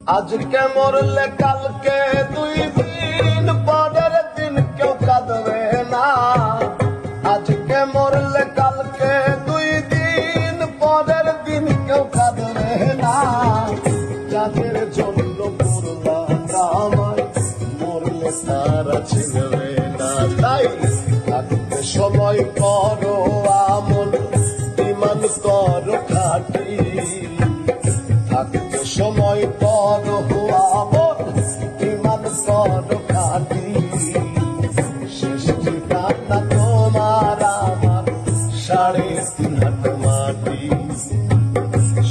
আজকে মরলে কালকে 2 দিন পরের দিন কেউ কাঁদবে না। আজকে মরলে কালকে 2 দিন পরের দিন কেউ কাঁদবে না। যাদের জন্য করলাম আমায় মরলে তারা চিনবে না। তাই থাকতে সময় করো আমল, ইমান করো খাঁটি। থাকতে সময় করো আমল, ইমান করো খাঁটি। শেষ ঠিকানা তোমার আমার 3.5 হাত মাটি।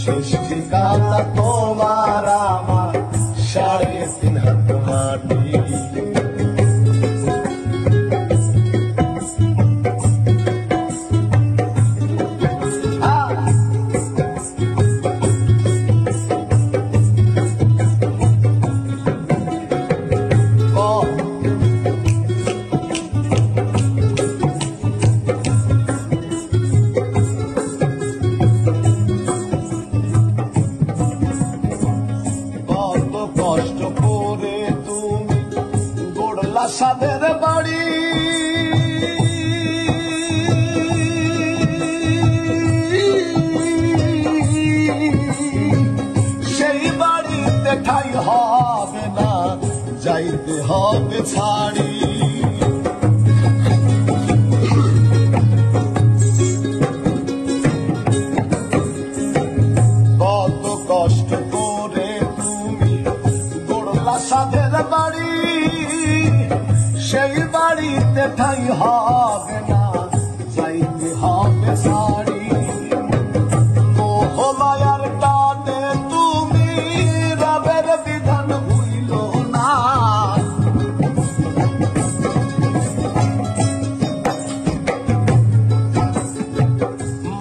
শেষ ঠিকানা তোমার আমার 3.5 হাত মাটি। কষ্ট করে তুমি গড়লা সাদের বাড়ি। সেই বাড়িতে ঠাই হবে না, যাইতে হবে ছাড়ি। কত কষ্ট করে সাদের বাড়ি, সেই বাড়িতে ঠাই হবে না, যাইতে হবে সারি। মোহ মায়ার টানে তুমি রবের বিধান ভুইল না।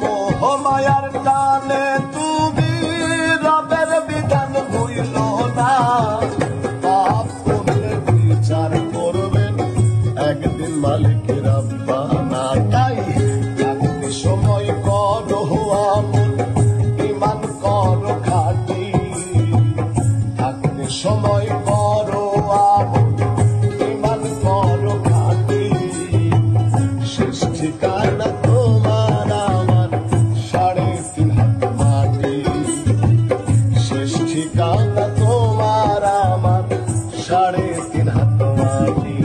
মোহ মায়ার টানে তুমি রবের বিধান ভুইল না। একদিন মালিকের আব্বানা। তাই থাকতে সময় করো আমল, ইমান করো খাঁটি। থাকতে সময় করো আমল, ইমান করো খাঁটি। শেষ ঠিকানা তোমার আমার 3.5 হাত মাটি। শেষ ঠিকানা তোমার আমার 3.5 হাত মাটি।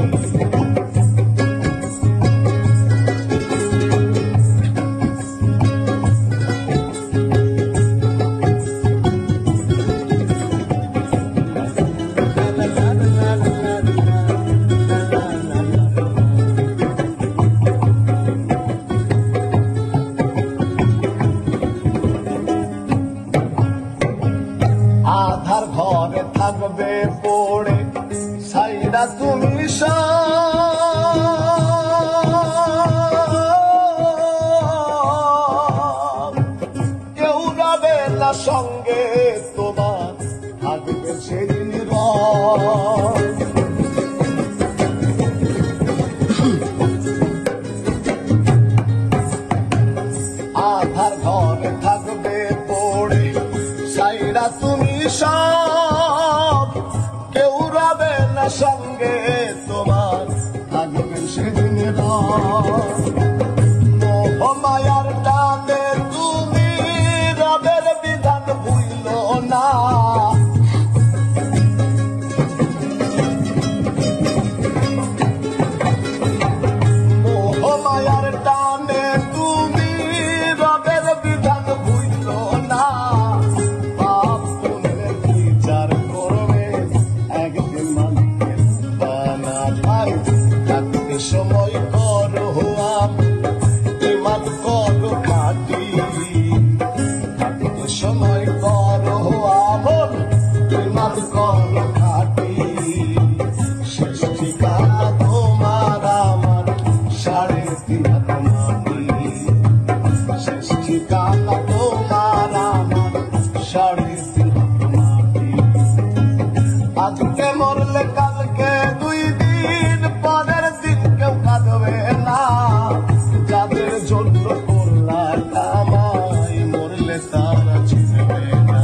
আধার ঘরে থাকবে পড়ে সাইরা তুমি কেউ যাবে না সঙ্গে তোমার, থাকবে সেদিন আধার ঘরে থাকবে পড়ে সাইরা তুমি কেউ রবে না সঙ্গে তোমার, থাকবে সেদিন মোহ মায়ার টানে তুমি রবের বিধান ভুইল না। মোহ মায়ার টানে তুমি রবের বিধান ভুইল না। সময় করো ইমান করো খাঁটি। থাকতে সময় করো আমল, ইমান করো খাঁটি। শেষ ঠিকানা তোমার আমার 3.5 হাত মাটি। শেষ ঠিকানা তোমার আমার 3.5 হাত মাটি। আজকে মরলে কালকে 2 দিন পরের দিন কেউ কাঁদবে না। যাদের জন্য করলাম আমায় মরলে তারা চিনবে না।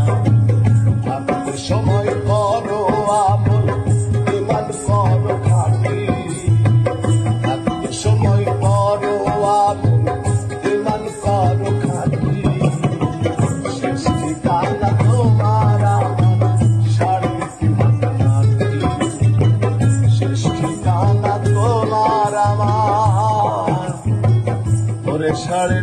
থাকতে সময় করো আমল ইমান করো খাঁটি থাকতে সময় করো আমল ইমান করো খাঁটি শেষ ঠিকানা তোমার আমার সাড়ে তিন হাজার শেষ ঠিকানা তোমার আমার ওরে সাড়ে